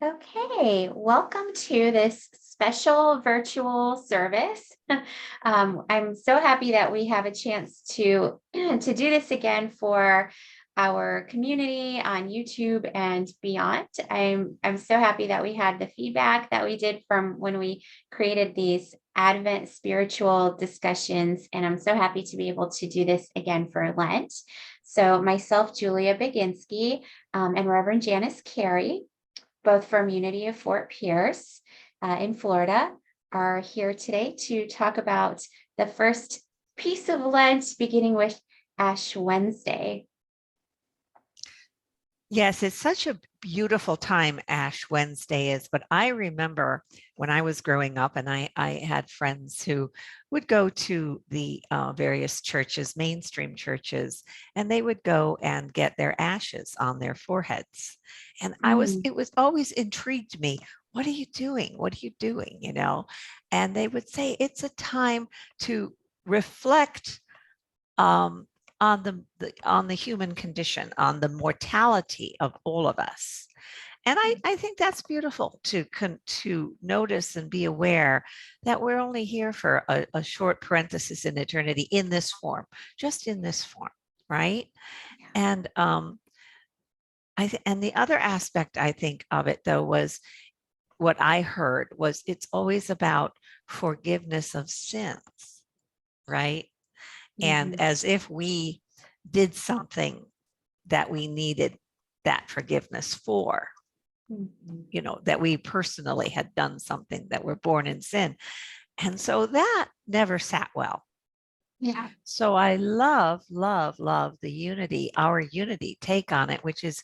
Okay, welcome to this special virtual service. I'm so happy that we have a chance to to do this again for our community on YouTube and beyond. I'm so happy that we had the feedback that we did from when we created these Advent spiritual discussions, and I'm so happy to be able to do this again for Lent. So myself, Julia Baginski, and Reverend Janice Cary, both from Unity of Fort Pierce in Florida, are here today to talk about the first piece of Lent, beginning with Ash Wednesday. Yes, it's such a beautiful time, Ash Wednesday is. But I remember when I was growing up, and I had friends who would go to the various churches, mainstream churches, and they would go and get their ashes on their foreheads. And it was always intrigued me. What are you doing? What are you doing? And they would say it's a time to reflect on the human condition, on the mortality of all of us. And I think that's beautiful to notice and be aware that we're only here for a short parenthesis in eternity in this form, just in this form, right? And and the other aspect I think of it though was what I heard was it's always about forgiveness of sins, right? And as if we did something that we needed that forgiveness for, that we personally had done something, that we're born in sin. And so that never sat well. Yeah. So I love the unity, our unity take on it, which is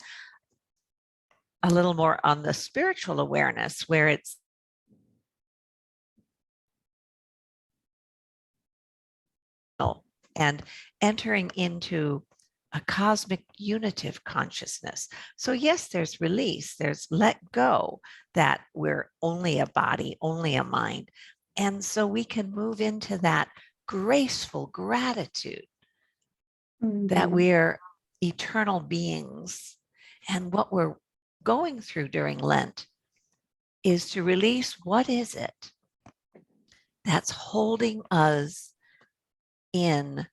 a little more on the spiritual awareness, where it's and entering into a cosmic unitive consciousness. So yes, there's release, there's let go that we're only a body, only a mind. And so we can move into that graceful gratitude that we're eternal beings. And what we're going through during Lent is to release what is it that's holding us in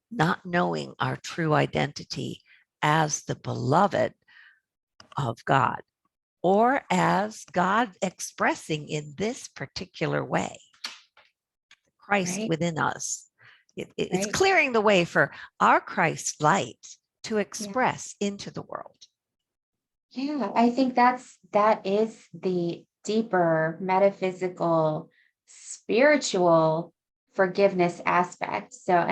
not knowing our true identity as the beloved of God, or as God expressing in this particular way, Christ within us. It's clearing the way for our Christ light to express into the world. Yeah, I think that is the deeper metaphysical, spiritual forgiveness aspect. So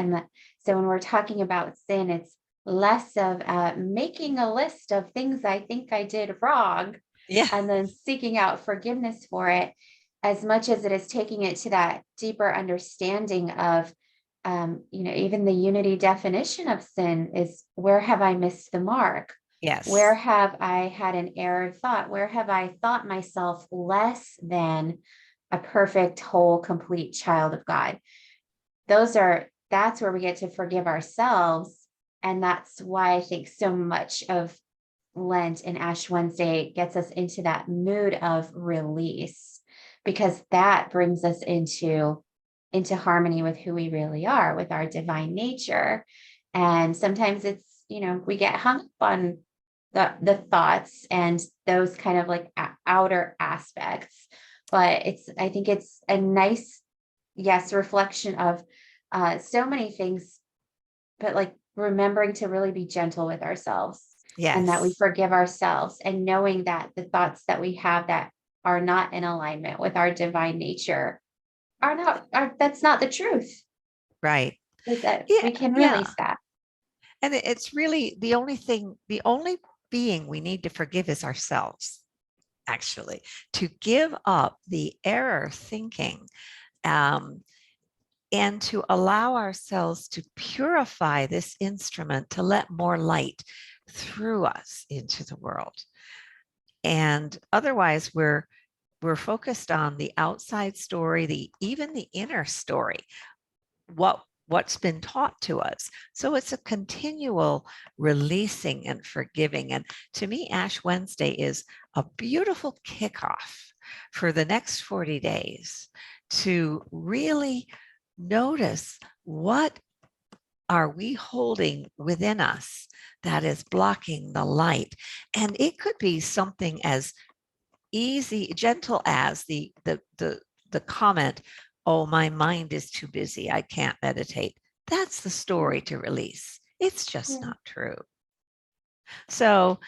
when we're talking about sin, it's less of making a list of things I think I did wrong, and then seeking out forgiveness for it, as much as it is taking it to that deeper understanding of, even the unity definition of sin is, where have I missed the mark? Yes. Where have I had an error of thought? Where have I thought myself less than a perfect, whole, complete child of God? That's where we get to forgive ourselves. And that's why I think so much of Lent and Ash Wednesday gets us into that mood of release, because that brings us into harmony with who we really are, with our divine nature. And sometimes it's, we get hung up on the thoughts and those kind of like outer aspects, but I think it's a nice, yes, reflection of so many things, but like remembering to really be gentle with ourselves. And that we forgive ourselves, and knowing that the thoughts that we have that are not in alignment with our divine nature that's not the truth. Right. That we can release that. And it's really the only being we need to forgive is ourselves, actually, to give up the error thinking, and to allow ourselves to purify this instrument, to let more light through us into the world. And otherwise we're focused on the outside story, even the inner story. What what's been taught to us. So it's a continual releasing and forgiving. And to me, Ash Wednesday is a beautiful kickoff for the next 40 days to really notice what are we holding within us that is blocking the light. And it could be something as easy, gentle as the comment, oh, my mind is too busy, I can't meditate. That's the story to release. It's just Yeah. not true. So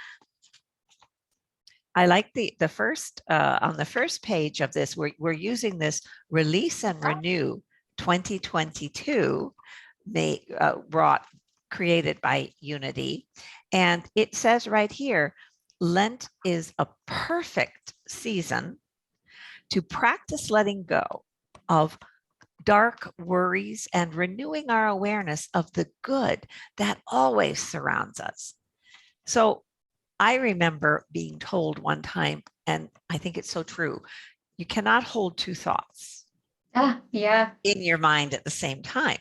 I like the first on the first page of this, we're using this Release and Renew 2022 created by Unity. And it says right here, Lent is a perfect season to practice letting go of dark worries and renewing our awareness of the good that always surrounds us. So I remember being told one time, and I think it's so true, you cannot hold two thoughts Yeah. in your mind at the same time.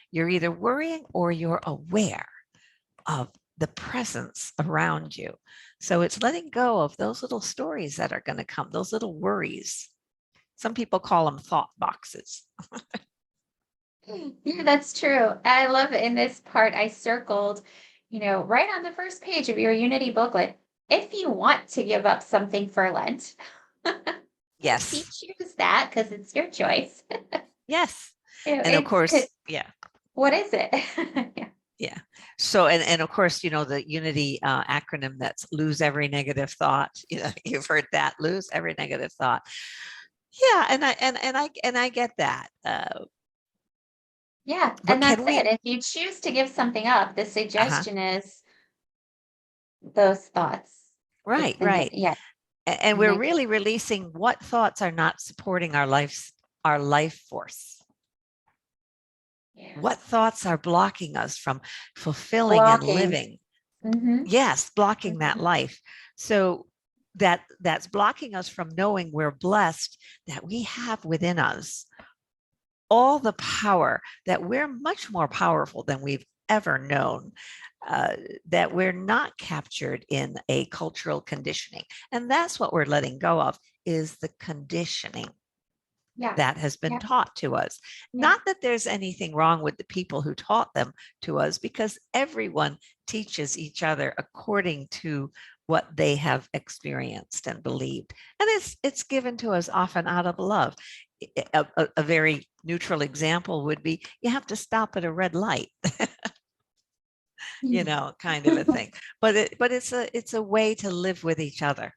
You're either worrying or you're aware of the presence around you. So it's letting go of those little stories that are going to come, those little worries. Some people call them thought boxes. Yeah, that's true. I love in this part I circled, right on the first page of your Unity booklet. If you want to give up something for Lent, if you Yes. choose that, because it's your choice, Yes. And of course, yeah. what is it? Yeah. Yeah. So, and of course, the Unity acronym, that's lose every negative thought. You've heard that, lose every negative thought. Yeah. And I get that. Yeah, But and can that's we, it. If you choose to give something up, the uh-huh. suggestion is those thoughts. It's Right, the right. yeah, And we're really releasing what thoughts are not supporting our life force. yeah. What thoughts are blocking us from fulfilling and Blocking. living? Mm-hmm. Yes, blocking that Mm-hmm. life. So that's blocking us from knowing we're blessed, that we have within us all the power, that we're much more powerful than we've ever known, that we're not captured in a cultural conditioning. And that's what we're letting go of, is the conditioning Yeah. that has been Yeah. taught to us. Yeah. Not that there's anything wrong with the people who taught them to us, because everyone teaches each other according to what they have experienced and believed. And it's given to us often out of love. A very neutral example would be, you have to stop at a red light, kind of a thing. But it's a way to live with each other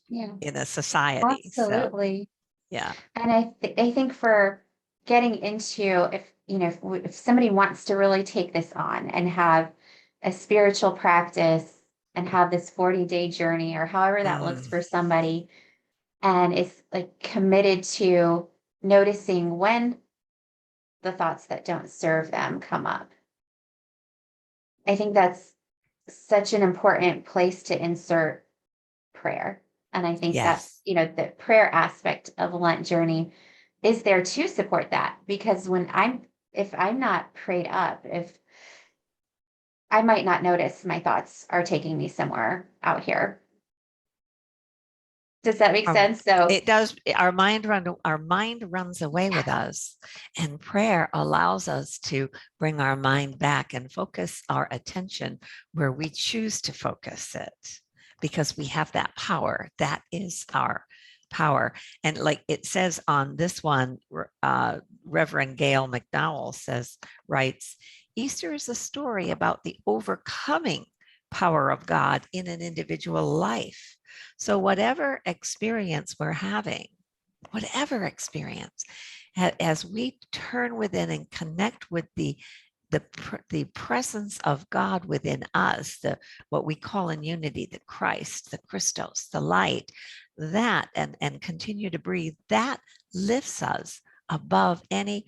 Yeah. in a society. So Absolutely. yeah. And I think for getting into, if somebody wants to really take this on and have a spiritual practice and have this 40-day journey or however that looks Mm, for somebody, and is like committed to noticing when the thoughts that don't serve them come up. I think that's such an important place to insert prayer. And I think that, yes. the prayer aspect of a Lent journey is there to support that. Because if I'm not prayed up, if I might not notice my thoughts are taking me somewhere out here. Does that make sense? So, It does. Our mind runs away with us, and prayer allows us to bring our mind back and focus our attention where we choose to focus it, because we have that power. That is our power. And like it says on this one, Reverend Gail McDowell writes, Easter is a story about the overcoming power of God in an individual life. So whatever experience we're having, whatever experience, as we turn within and connect with the presence of God within us, what we call in Unity, the Christ, the Christos, the light, that and continue to breathe, that lifts us above any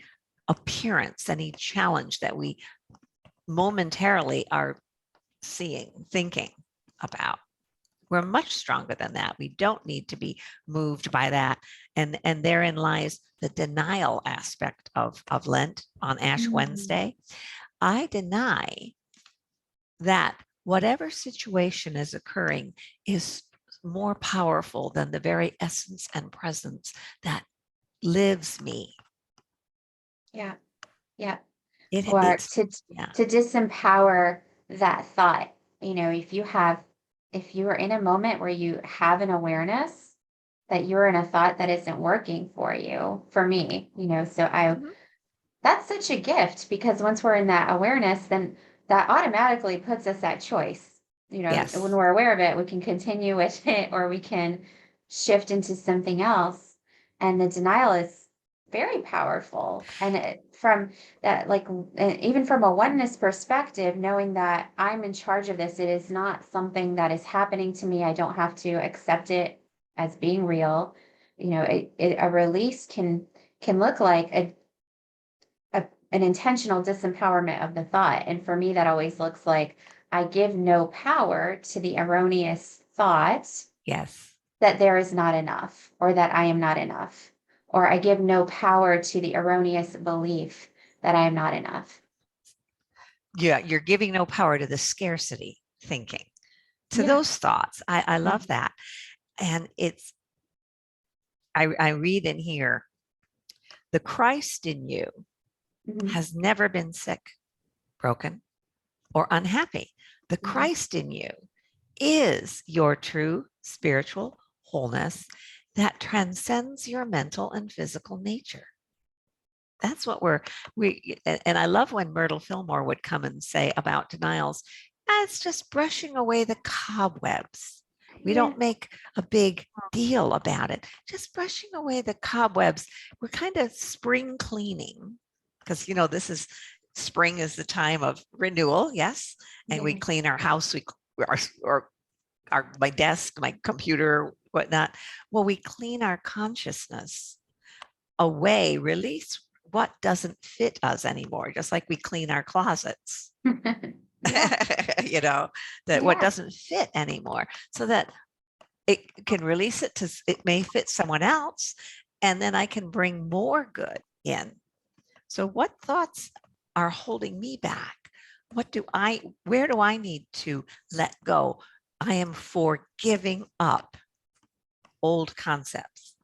appearance, any challenge that we momentarily are seeing, thinking about. We're much stronger than that. We don't need to be moved by that. And therein lies the denial aspect of Lent on Ash Wednesday. I deny that whatever situation is occurring is more powerful than the very essence and presence that lives me. Yeah. Yeah. It, Or it's, yeah. to disempower that thought. You know, if you are in a moment where you have an awareness that you're in a thought that isn't working for you, for me, you know, so Mhm. that's such a gift, because once we're in that awareness, then that automatically puts us at choice. You know, when Yes. we're aware of it, we can continue with it or we can shift into something else. And the denial is very powerful. And from that, like, even from a oneness perspective, knowing that I'm in charge of this, it is not something that is happening to me. I don't have to accept it as being real. You know, a release can look like an intentional disempowerment of the thought. And for me, that always looks like I give no power to the erroneous thought Yes. that there is not enough or that I am not enough. Or I give no power to the erroneous belief that I am not enough. Yeah. You're giving no power to the scarcity thinking, to Yeah. those thoughts. I love that. And I read in here, the Christ in you Mhm. has never been sick, broken, or unhappy. The Mhm. Christ in you is your true spiritual wholeness that transcends your mental and physical nature. That's what and I love when Myrtle Fillmore would come and say about denials, it's just brushing away the cobwebs. We Yeah. don't make a big deal about it. Just brushing away the cobwebs. We're kind of spring cleaning because, this is spring is the time of renewal. Yes. And we Yeah. clean our house. My desk, my computer, whatnot. Well, we clean our consciousness away, release what doesn't fit us anymore, just like we clean our closets. Yeah. That what Yeah. doesn't fit anymore, so that it can release it to, it may fit someone else, and then I can bring more good in. So what thoughts are holding me back? Where do I need to let go? I am for giving up old concepts.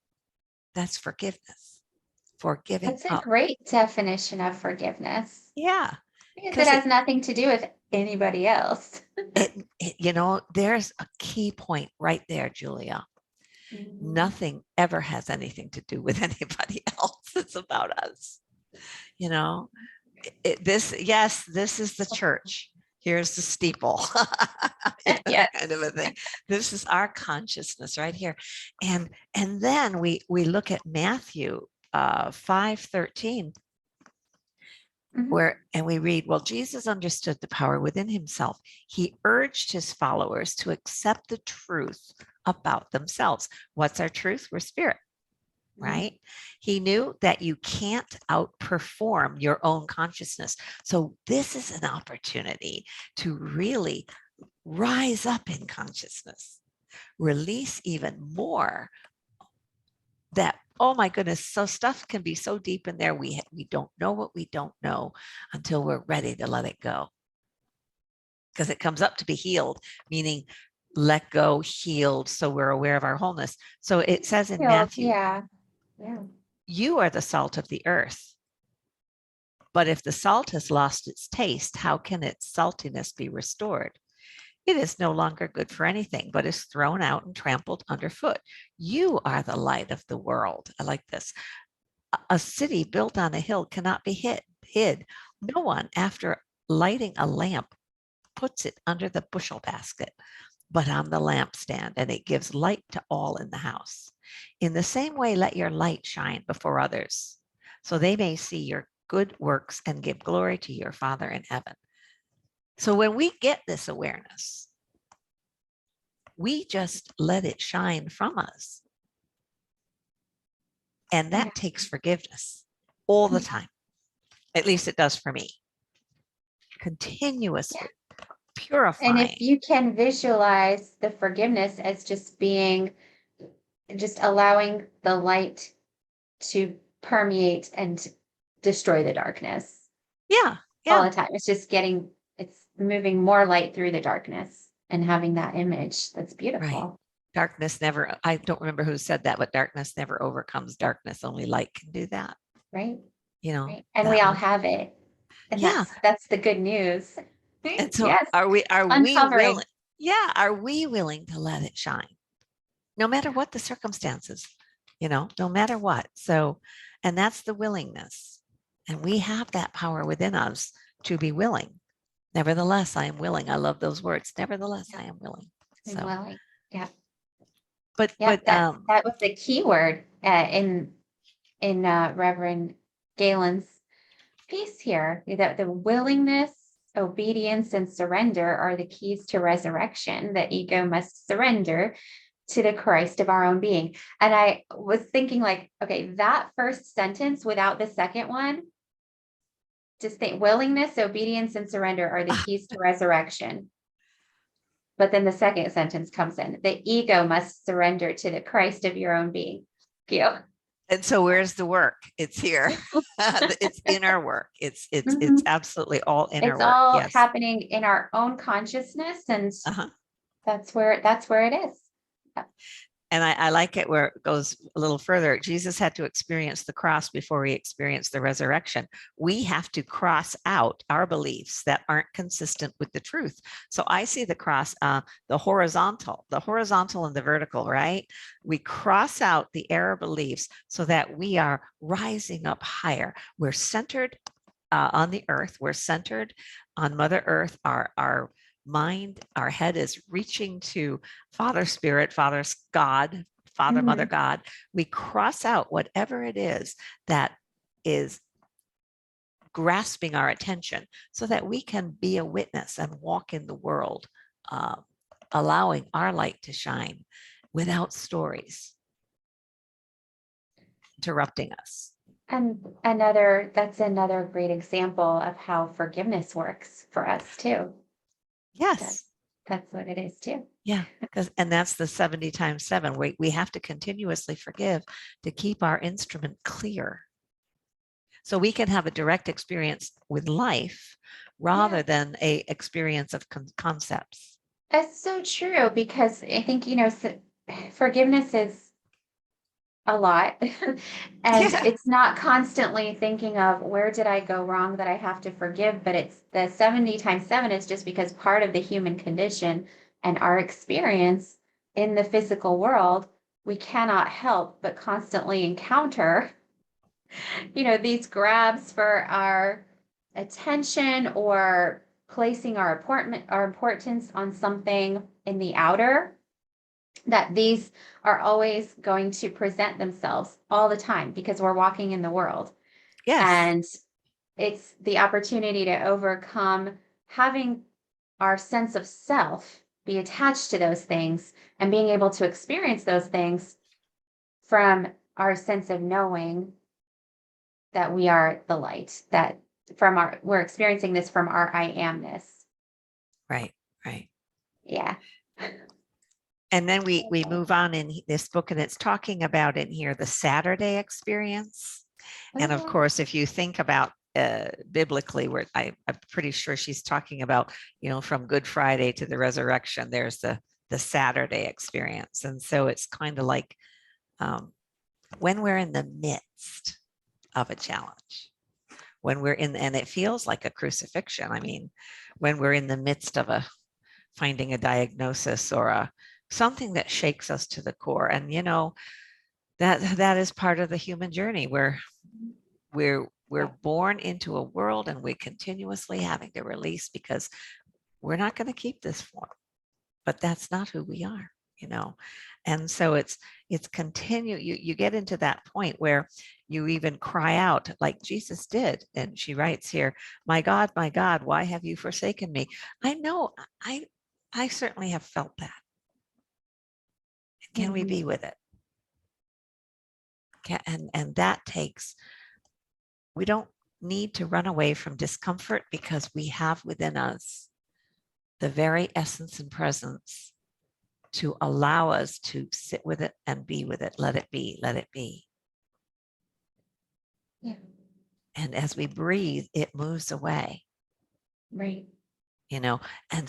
That's forgiveness, for giving That's a up. great definition of forgiveness. Yeah, Because it because has nothing to do with anybody else. there's a key point right there, Julia. Mhm. Nothing ever has anything to do with anybody else. It's about us. You know, this is the church. Here's the steeple, kind of Yes. a thing. This is our consciousness right here. And then we look at Matthew 5:13, Mhm. and we read, well, Jesus understood the power within himself. He urged his followers to accept the truth about themselves. What's our truth? We're spirit, Mhm. right? He knew that you can't outperform your own consciousness. So this is an opportunity to really rise up in consciousness, release even more that, oh my goodness, so stuff can be so deep in there, we don't know what we don't know until we're ready to let it go, because it comes up to be healed, meaning let go, healed, so we're aware of our wholeness. So it says in Matthew, Yeah. Yeah. you are the salt of the earth, but if the salt has lost its taste, how can its saltiness be restored? It is no longer good for anything, but is thrown out and trampled underfoot. You are the light of the world. I like this. A city built on a hill cannot be hid. No one, after lighting a lamp, puts it under the bushel basket, but on the lampstand, and it gives light to all in the house. In the same way, let your light shine before others, so they may see your good works and give glory to your Father in heaven. So when we get this awareness, we just let it shine from us. And Yeah. that takes forgiveness all the time. At least it does for me. Yeah. Continuously. And if purifying. you can visualize the forgiveness as just being, just allowing the light to permeate and destroy the darkness Yeah, all yeah, the time. It's just getting, it's moving more light through the darkness and having that image. That's right. beautiful, Darkness never, I don't remember who said that, but darkness never overcomes darkness. Only light can do that. right? You know, Right. And we that all one. have it. And Yeah. that's the good news. And so Yes. are we willing? Uncovering. Yeah, are we willing to let it shine? No matter what the circumstances, no matter what. So, and that's the willingness. And we have that power within us to be willing. Nevertheless, I am willing. I love those words. Nevertheless, I am willing. I'm So, willing. Yeah. but Yeah. but That was the key word in Reverend Galen's piece here, that the willingness, obedience, and surrender are the keys to resurrection. The ego must surrender to the Christ of our own being. And I was thinking, like, okay, that first sentence without the second one, just think willingness, obedience, and surrender are the keys to resurrection. But then the second sentence comes in, the ego must surrender to the Christ of your own being. Thank you. and so where's the work? It's here. It's inner work. It's Mhm. absolutely all inner It's work. all Yes. happening in our own consciousness, and Uh-huh. that's where it is. And I like it where it goes a little further. Jesus had to experience the cross before he experienced the resurrection. We have to cross out our beliefs that aren't consistent with the truth. So I see the cross, the horizontal and the vertical, right? We cross out the error beliefs so that we are rising up higher. We're centered on the earth. We're centered on Mother Earth. Our mind, our head is reaching to Father Spirit, Father God, Father, Mother Mhm. God. We cross out whatever it is that is grasping our attention so that we can be a witness and walk in the world, uh, allowing our light to shine without stories interrupting us. And that's another great example of how forgiveness works for us too. That Yes. that's what it is too. Yeah, and that's the 70 times 7. We have to continuously forgive to keep our instrument clear. So we can have a direct experience with life rather Yeah, than a experience of concepts. that's so true, because I think, forgiveness is a lot. And Yeah. it's not constantly thinking of where did I go wrong that I have to forgive, but it's the 70 times 7 is just because part of the human condition and our experience in the physical world, we cannot help but constantly encounter, these grabs for our attention, or placing our importance on something in the outer, that these are always going to present themselves all the time because we're walking in the world. Yes. And it's the opportunity to overcome having our sense of self be attached to those things, and being able to experience those things from our sense of knowing that we are the light, that we're experiencing this from our I amness. Right. Right. Yeah. And then we move on in this book, and it's talking about in here the Saturday experience. And of Oh, course, if you think about biblically, where I'm pretty sure she's talking about, from Good Friday to the resurrection, there's the Saturday experience. And so it's kind of like when we're in the midst of a challenge, when we're in, and it feels like a crucifixion. I mean, when we're in the midst of finding a diagnosis or something that shakes us to the core. And that is part of the human journey, where we're born into a world and we're continuously having to release, because we're not going to keep this form, but that's not who we are. And so it's you get into that point where you even cry out like Jesus did. And she writes here, my God, why have you forsaken me? I know, I certainly have felt that. Can we mhm. be with it? And that takes, we don't need to run away from discomfort, because we have within us the very essence and presence to allow us to sit with it and be with it. Let it be, let it be. Yeah. And as we breathe, it moves away, Right. and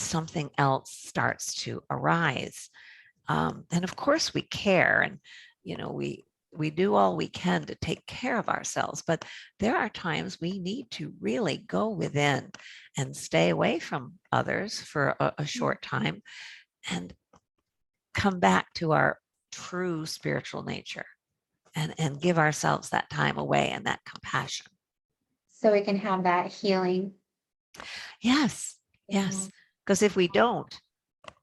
something else starts to arise. And of course we care, and, we do all we can to take care of ourselves, but there are times we need to really go within and stay away from others for a short time and come back to our true spiritual nature and give ourselves that time away and that compassion. So we can have that healing. Yes, Yeah. yes. Because if we don't,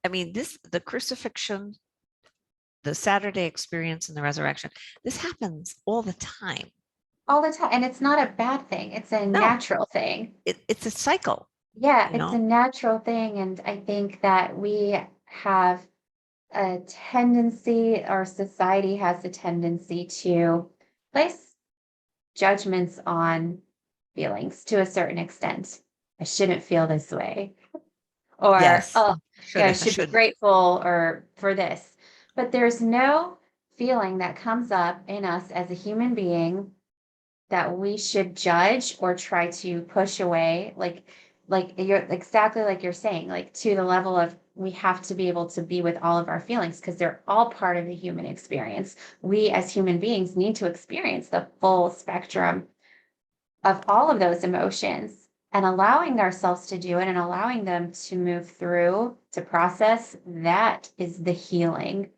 the crucifixion, the Saturday experience and the resurrection, this happens all the time. All the time. And it's not a bad thing. It's a No, natural thing. it's a cycle, Yeah, you it's a know? natural thing. And I think that we have a tendency, our society has a tendency to place judgments on feelings to a certain extent. I shouldn't feel this way. Or, Yes. oh, I Shouldn't, should be shouldn't. grateful or for this. But there's no feeling that comes up in us as a human being that we should judge or try to push away, like you're exactly like you're saying, like to the level of we have to be able to be with all of our feelings because they're all part of the human experience. We as human beings need to experience the full spectrum of all of those emotions, and allowing ourselves to do it and allowing them to move through to process, that is the healing.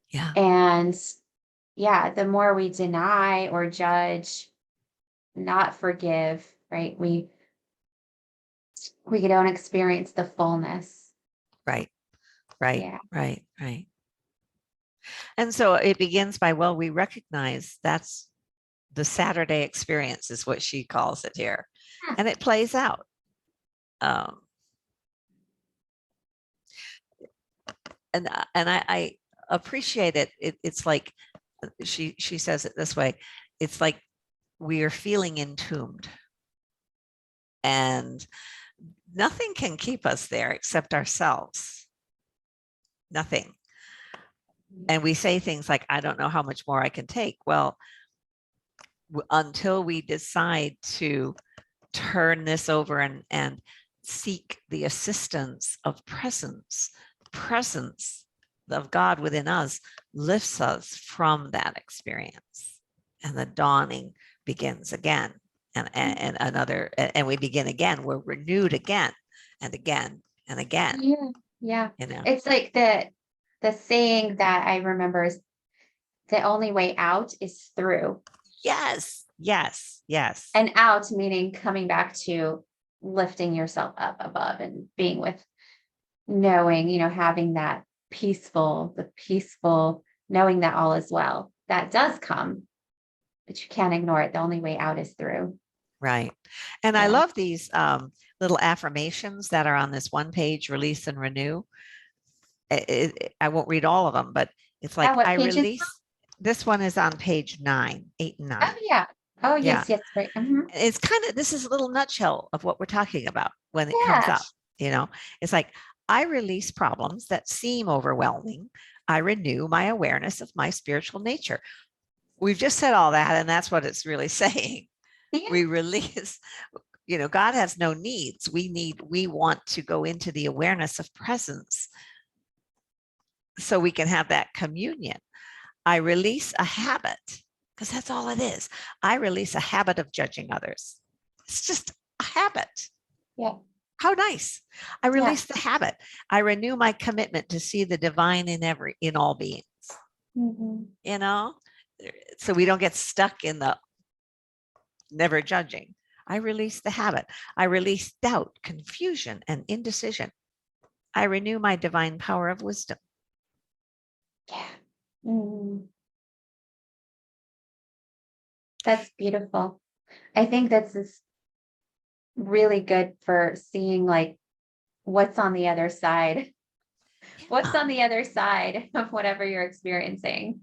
Yeah, And yeah, the more we deny or judge, not forgive, right? We don't experience the fullness. right, right, Yeah. right, right. And so it begins by, well, we recognize that's the Saturday experience, is what she calls it here. Yeah. And it plays out. Um, and I appreciate it. It's like she says it this way. It's like we are feeling entombed, and nothing can keep us there except ourselves. Nothing. And we say things like, I don't know how much more I can take. Well, until we decide to turn this over and seek the assistance of presence of God within us lifts us from that experience, and the dawning begins again, and another, and we begin again. We're renewed again and again and again. Yeah. Yeah. It's like the saying that I remember is the only way out is through. Yes, yes, yes. And out meaning coming back to lifting yourself up above and being with knowing, having that peaceful knowing that all is well. That does come, but you can't ignore it. The only way out is through. Right. And I Yeah. love these little affirmations that are on this one page, release and renew. I won't read all of them, but it's like, What I page is? release. This one is on page 9, 8 and Oh 9. yeah. Oh Yeah. yes, right. It's this is a little nutshell of what we're talking about when it comes Yeah. up. It's like, I release problems that seem overwhelming. I renew my awareness of my spiritual nature. We've just said all that, and that's what it's really saying. Yeah. We release, God has no needs. We want to go into the awareness of presence so we can have that communion. I release a habit, because that's all it is. I release a habit of judging others. It's just a habit. Yeah. How nice. I release the habit. I renew my commitment to see the divine in all beings. Mm-hmm. So we don't get stuck in the never judging. I release the habit. I release doubt, confusion, and indecision. I renew my divine power of wisdom. Yeah. Mm. That's beautiful. I think this is really good for seeing like what's on the other side. What's on the other side of whatever you're experiencing?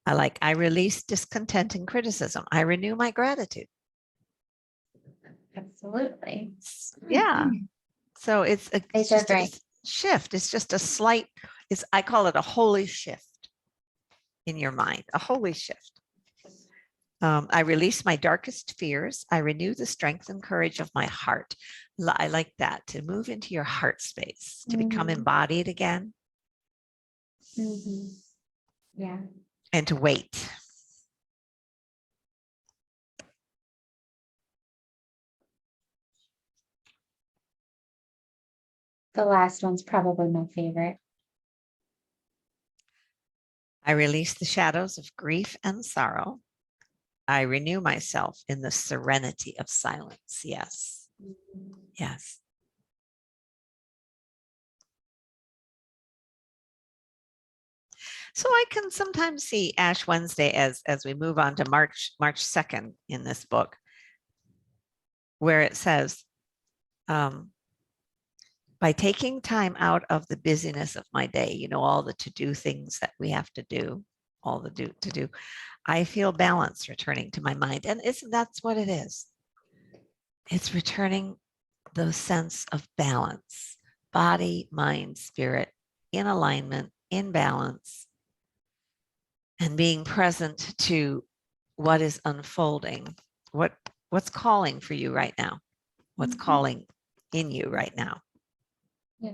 I release discontent and criticism. I renew my gratitude. Absolutely. Yeah. So it's These are just a great. shift. It's just a slight, I call it a holy shift in your mind, a holy shift. I release my darkest fears. I renew the strength and courage of my heart. I like that, to move into your heart space, to become Mhm. embodied again, Yeah. and to wait. The last one's probably my favorite. I release the shadows of grief and sorrow. I renew myself in the serenity of silence. Yes. Yes. So I can sometimes see Ash Wednesday as we move on to March 2nd in this book, where it says, by taking time out of the busyness of my day, all the to-do things that we have to do, all the to do, I feel balance returning to my mind. And that's what it is. It's returning the sense of balance, body, mind, spirit, in alignment, in balance, and being present to what is unfolding, what's calling for you right now, what's calling in you right now. Yeah.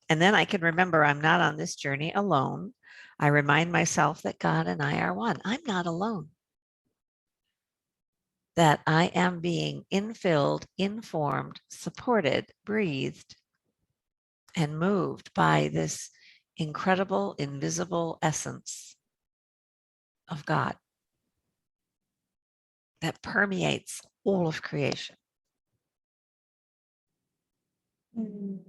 And then I can remember I'm not on this journey alone. I remind myself that God and I are one. I'm not alone. That I am being infilled, informed, supported, breathed, and moved by this incredible, invisible essence of God that permeates all of creation. Mhm.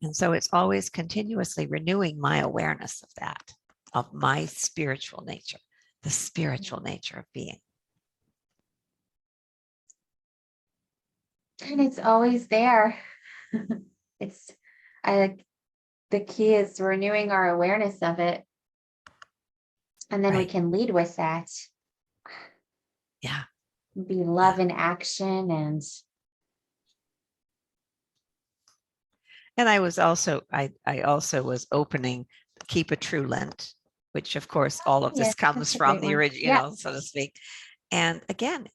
And so it's always continuously renewing my awareness of that, of my spiritual nature, the spiritual nature of being. And it's always there. It's, I like, the key is renewing our awareness of it. And then we Right. can lead with that. Yeah. Be love in action. And I also was opening Keep a True Lent, which of course all of this Yes, comes that's a from great the one. Yeah. original, so to speak. And again,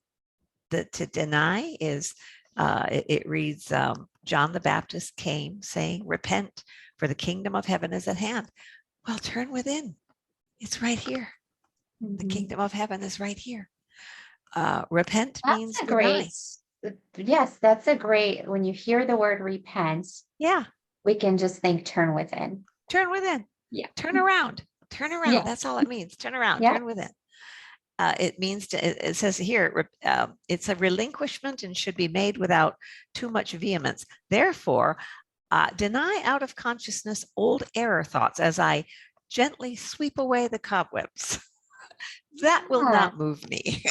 to deny is, it reads, John the Baptist came saying, repent, for the kingdom of heaven is at hand. Well, turn within. It's right here. The Mhm. kingdom of heaven is right here. Repent That's means a deny. great, yes, that's a great, when you hear the word repent, Yeah, we can just think turn within. turn within. Yeah. Turn around. Turn around. Yeah. That's all it means. Turn around. Yeah. Turn within. It means it says here, it's a relinquishment and should be made without too much vehemence. Therefore, deny out of consciousness old error thoughts as I gently sweep away the cobwebs. That will Yeah. not move me.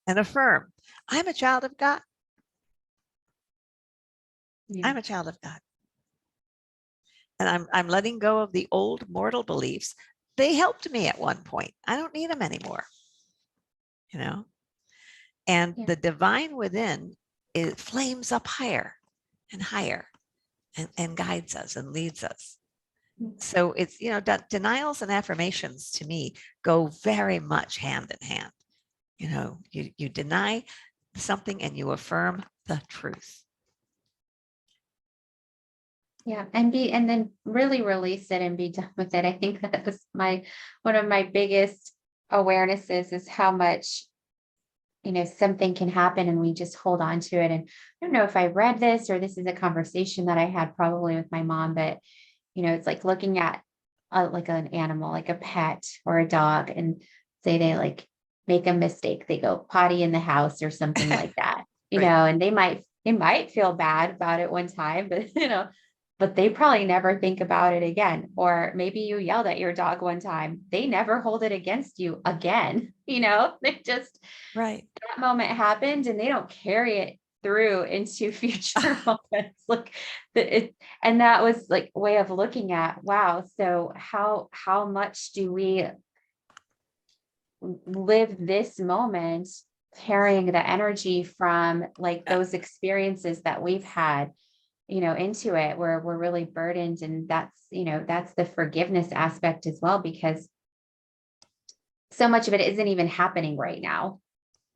And affirm, I'm a child of God. Yeah. I'm a child of God. And I'm letting go of the old mortal beliefs. They helped me at one point. I don't need them anymore. And Yeah. the divine within, it flames up higher and higher, and guides us and leads us. So it's, denials and affirmations to me go very much hand in hand. You deny something and you affirm the truth. Yeah. And then really release it and be done with it. I think that was one of my biggest awarenesses is how much, something can happen and we just hold on to it. And I don't know if I read this or this is a conversation that I had probably with my mom, but it's like looking at like an animal, like a pet or a dog, and say they like make a mistake, they go potty in the house or something like that, Right. and they might feel bad about it one time, but but they probably never think about it again. Or maybe you yelled at your dog one time, they never hold it against you again. They just, Right. that moment happened and they don't carry it through into future moments. Like and that was like way of looking at, wow. So how much do we live this moment carrying the energy from like those experiences that we've had, into it, where we're really burdened. And that's the forgiveness aspect as well, because so much of it isn't even happening right now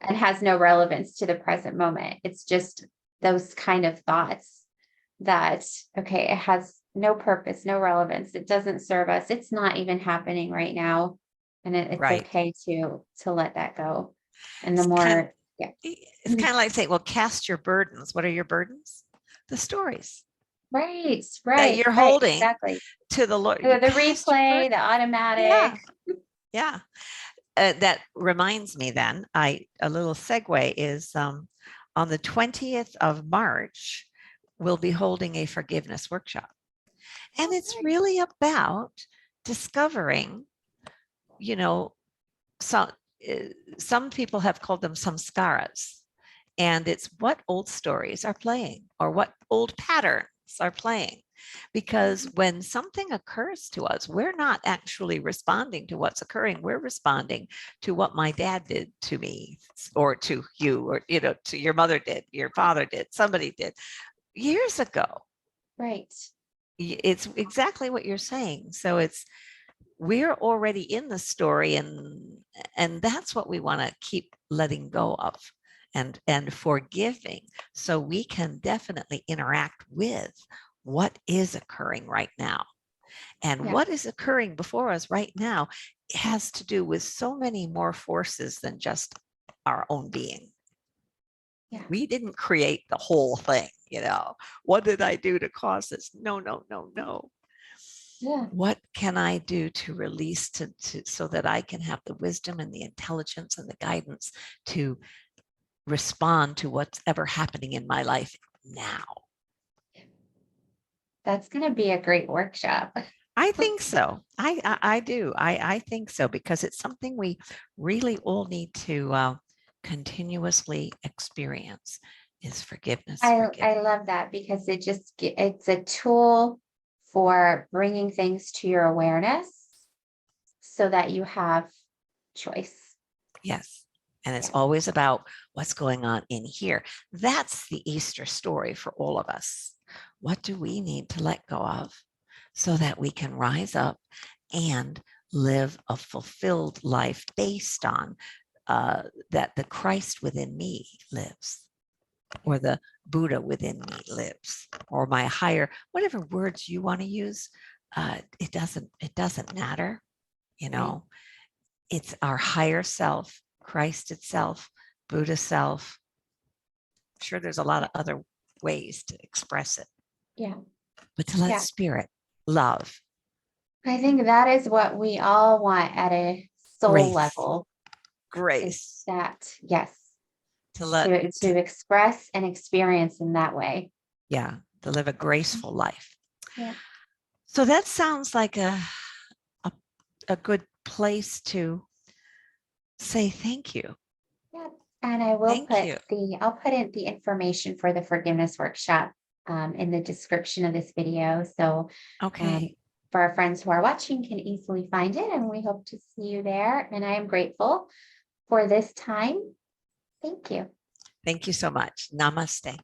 and has no relevance to the present moment. It's just those kind of thoughts that, okay, it has no purpose, no relevance. It doesn't serve us. It's not even happening right now. And it's Right. okay to let that go. And the It's kind more, yeah. it's kind of like saying, well, cast your burdens. What are your burdens? The stories Right, that right, you're right, holding exactly. to the Lord. The You cast your replay, the burden. Yeah. automatic. Yeah. That reminds me then, a little segue is on the 20th of March, we'll be holding a forgiveness workshop. And it's Okay. really about discovering, some, some people have called them samskaras. And it's what old stories are playing or what old patterns are playing. Because when something occurs to us, we're not actually responding to what's occurring. We're responding to what my dad did to me or to you, or, to your mother did, your father did, somebody did years ago. Right. It's exactly what you're saying. So we're already in the story, and that's what we want to keep letting go of and forgiving, so we can definitely interact with what is occurring right now. And Yeah. what is occurring before us right now has to do with so many more forces than just our own being. Yeah. We didn't create the whole thing, what did I do to cause this? No, no, no, no. Yeah. What can I do to release so that I can have the wisdom and the intelligence and the guidance to respond to what's ever happening in my life now? That's going to be a great workshop. I think so. I do. I think so, because it's something we really all need to continuously experience is forgiveness. I love that, because it's a tool for bringing things to your awareness so that you have choice. Yes. And it's Yeah. always about what's going on in here. That's the Easter story for all of us. What do we need to let go of so that we can rise up and live a fulfilled life based on that the Christ within me lives, or the Buddha within me lives, or my higher, whatever words you want to use. It doesn't matter, Right. it's our higher self, Christ itself, Buddha self. I'm sure there's a lot of other ways to express it, Yeah. but to let Yeah. spirit, love, I think that is what we all want at a soul grace, level, is grace, that, yes, to let, to express and experience in that way. yeah, to live a graceful life. Yeah. So that sounds like a, a good place to say thank you. Yeah. And I will Thank you. I'll put in the information for the forgiveness workshop in the description of this video. So Okay. for our friends who are watching can easily find it, and we hope to see you there. And I am grateful for this time. Thank you. Thank you so much. Namaste.